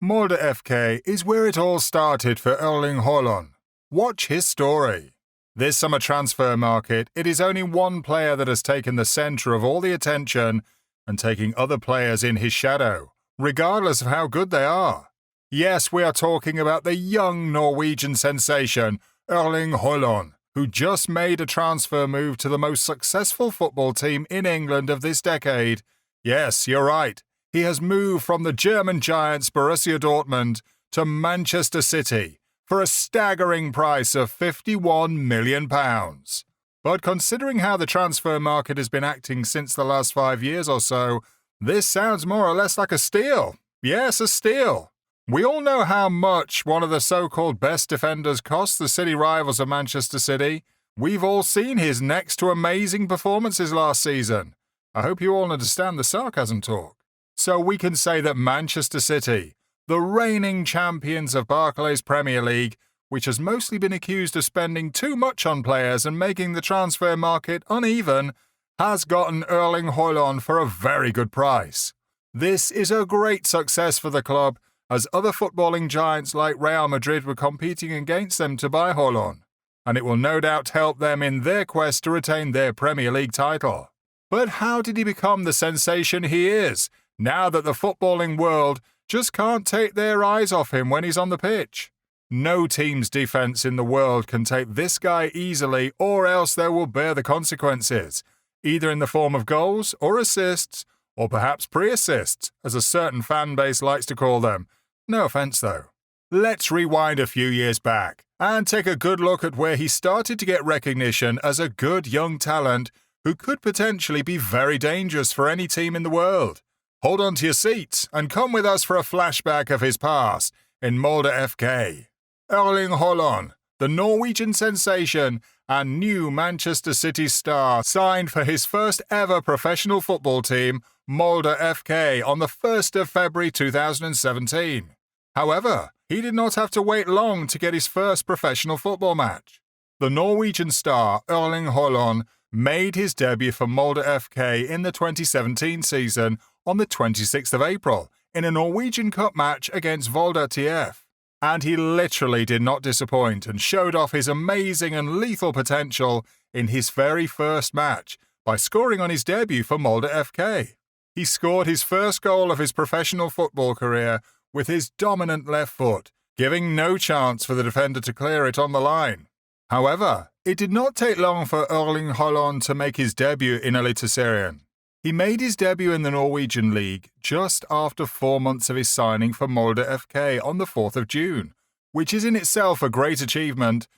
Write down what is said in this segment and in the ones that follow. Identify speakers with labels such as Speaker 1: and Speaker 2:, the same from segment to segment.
Speaker 1: Molde FK is where it all started for Erling Haaland. Watch his story. This summer transfer market, it is only one player that has taken the centre of all the attention and taking other players in his shadow, regardless of how good they are. Yes, we are talking about the young Norwegian sensation, Erling Haaland, who just made a transfer move to the most successful football team in England of this decade. Yes, you're right. He has moved from the German giants Borussia Dortmund to Manchester City for a staggering price of £51 million. But considering how the transfer market has been acting since the last 5 years or so, this sounds more or less like a steal. Yes, a steal. We all know how much one of the so-called best defenders costs the city rivals of Manchester City. We've all seen his next to amazing performances last season. I hope you all understand the sarcasm talk. So we can say that Manchester City, the reigning champions of Barclays Premier League, which has mostly been accused of spending too much on players and making the transfer market uneven, has gotten Erling Haaland for a very good price. This is a great success for the club, as other footballing giants like Real Madrid were competing against them to buy Haaland, and it will no doubt help them in their quest to retain their Premier League title. But how did he become the sensation he is, now that the footballing world just can't take their eyes off him when he's on the pitch? No team's defense in the world can take this guy easily, or else they will bear the consequences, either in the form of goals or assists, or perhaps pre-assists, as a certain fan base likes to call them. No offense though. Let's rewind a few years back and take a good look at where he started to get recognition as a good young talent who could potentially be very dangerous for any team in the world. Hold on to your seats and come with us for a flashback of his past in Molde FK. Erling Haaland, the Norwegian sensation and new Manchester City star, signed for his first ever professional football team, Molde FK, on the 1st of February 2017. However, he did not have to wait long to get his first professional football match. The Norwegian star, Erling Haaland, made his debut for Molde FK in the 2017 season on the 26th of April in a Norwegian Cup match against Molde TF. And he literally did not disappoint and showed off his amazing and lethal potential in his very first match by scoring on his debut for Molde FK. He scored his first goal of his professional football career with his dominant left foot, giving no chance for the defender to clear it on the line. However, it did not take long for Erling Haaland to make his debut in Eliteserien. He made his debut in the Norwegian league just after 4 months of his signing for Molde FK on the 4th of June, which is in itself a great achievement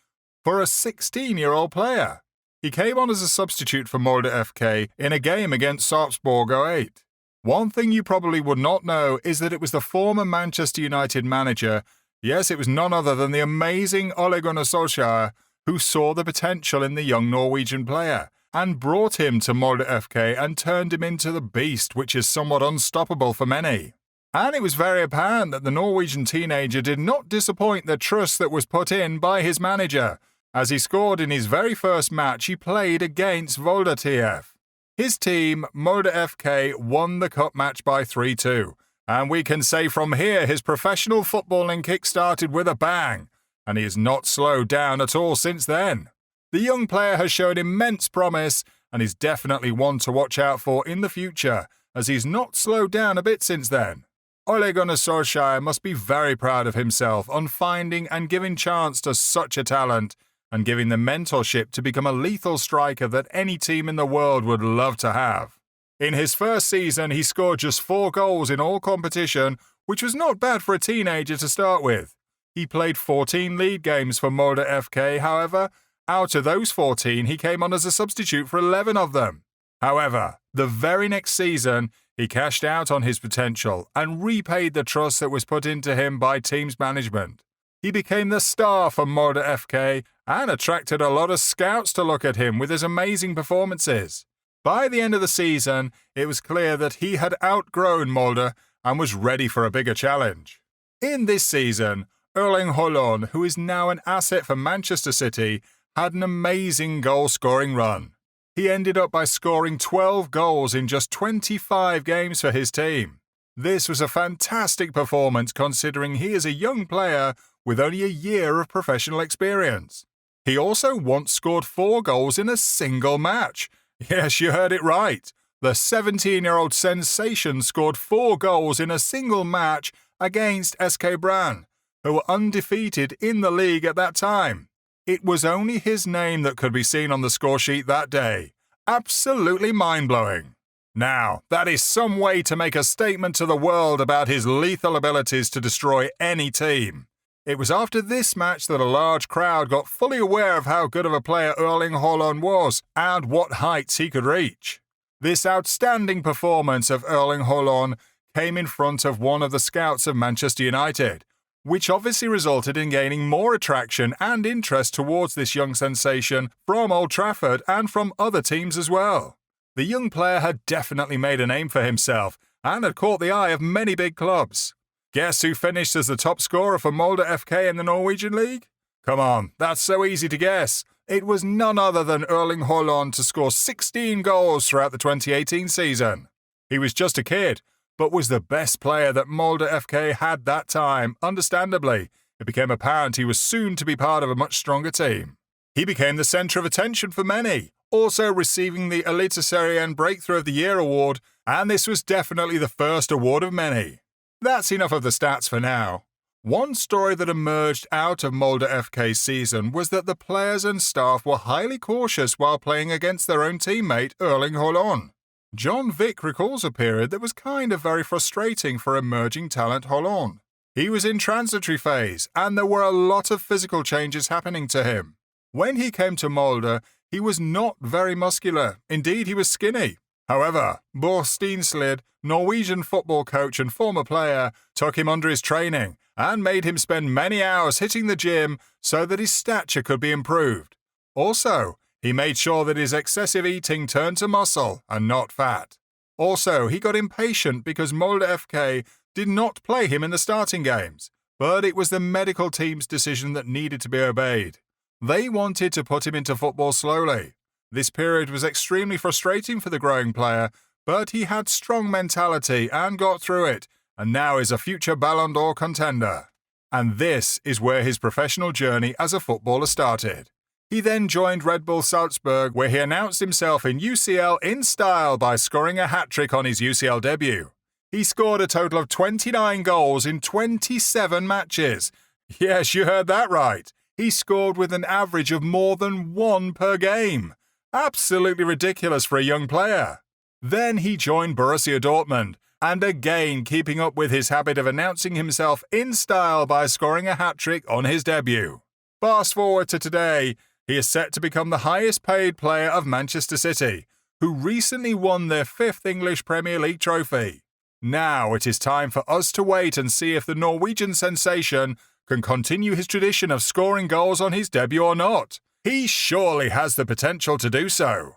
Speaker 1: for a 16-year-old player. He came on as a substitute for Molde FK in a game against Sarpsborg 08. One thing you probably would not know is that it was the former Manchester United manager, yes, it was none other than the amazing Ole Gunnar Solskjaer, who saw the potential in the young Norwegian player and brought him to Molde FK and turned him into the beast which is somewhat unstoppable for many. And it was very apparent that the Norwegian teenager did not disappoint the trust that was put in by his manager, as he scored in his very first match he played against Molde TF. His team, Molde FK, won the cup match by 3-2, and we can say from here his professional footballing kick-started with a bang, and he has not slowed down at all since then. The young player has shown immense promise and is definitely one to watch out for in the future, as he's not slowed down a bit since then. Ole Gunnar Solskjaer must be very proud of himself on finding and giving chance to such a talent, and giving the mentorship to become a lethal striker that any team in the world would love to have. In his first season, he scored just 4 goals in all competition, which was not bad for a teenager to start with. He played 14 league games for Molde FK, however. Out of those 14, he came on as a substitute for 11 of them. However, the very next season, he cashed out on his potential and repaid the trust that was put into him by team's management. He became the star for Molde FK and attracted a lot of scouts to look at him with his amazing performances. By the end of the season, it was clear that he had outgrown Molde and was ready for a bigger challenge. In this season, Erling Haaland, who is now an asset for Manchester City, had an amazing goal-scoring run. He ended up by scoring 12 goals in just 25 games for his team. This was a fantastic performance considering he is a young player with only a year of professional experience. He also once scored 4 goals in a single match. Yes, you heard it right. The 17-year-old sensation scored 4 goals in a single match against SK Brann, who were undefeated in the league at that time. It was only his name that could be seen on the score sheet that day. Absolutely mind-blowing. Now, that is some way to make a statement to the world about his lethal abilities to destroy any team. It was after this match that a large crowd got fully aware of how good of a player Erling Haaland was and what heights he could reach. This outstanding performance of Erling Haaland came in front of one of the scouts of Manchester United, which obviously resulted in gaining more attraction and interest towards this young sensation from Old Trafford and from other teams as well. The young player had definitely made a name for himself and had caught the eye of many big clubs. Guess who finished as the top scorer for Molde FK in the Norwegian league? Come on, that's so easy to guess. It was none other than Erling Haaland to score 16 goals throughout the 2018 season. He was just a kid, but was the best player that Molde FK had that time. Understandably, it became apparent he was soon to be part of a much stronger team. He became the centre of attention for many, also receiving the Eliteserien Breakthrough of the Year award, and this was definitely the first award of many. That's enough of the stats for now. One story that emerged out of Molde FK's season was that the players and staff were highly cautious while playing against their own teammate Erling Haaland. John Vick recalls a period that was kind of very frustrating for emerging talent Haaland. He was in transitory phase, and there were a lot of physical changes happening to him. When he came to Molde, he was not very muscular. Indeed, he was skinny. However, Bo Steenslid, Norwegian football coach and former player, took him under his training and made him spend many hours hitting the gym so that his stature could be improved. Also, he made sure that his excessive eating turned to muscle and not fat. Also, he got impatient because Molde FK did not play him in the starting games, but it was the medical team's decision that needed to be obeyed. They wanted to put him into football slowly. This period was extremely frustrating for the growing player, but he had strong mentality and got through it, and now is a future Ballon d'Or contender. And this is where his professional journey as a footballer started. He then joined Red Bull Salzburg, where he announced himself in UCL in style by scoring a hat-trick on his UCL debut. He scored a total of 29 goals in 27 matches. Yes, you heard that right. He scored with an average of more than 1 per game. Absolutely ridiculous for a young player. Then he joined Borussia Dortmund, and again keeping up with his habit of announcing himself in style by scoring a hat-trick on his debut. Fast forward to today, he is set to become the highest paid player of Manchester City, who recently won their 5th English Premier League trophy. Now it is time for us to wait and see if the Norwegian sensation can continue his tradition of scoring goals on his debut or not. He surely has the potential to do so.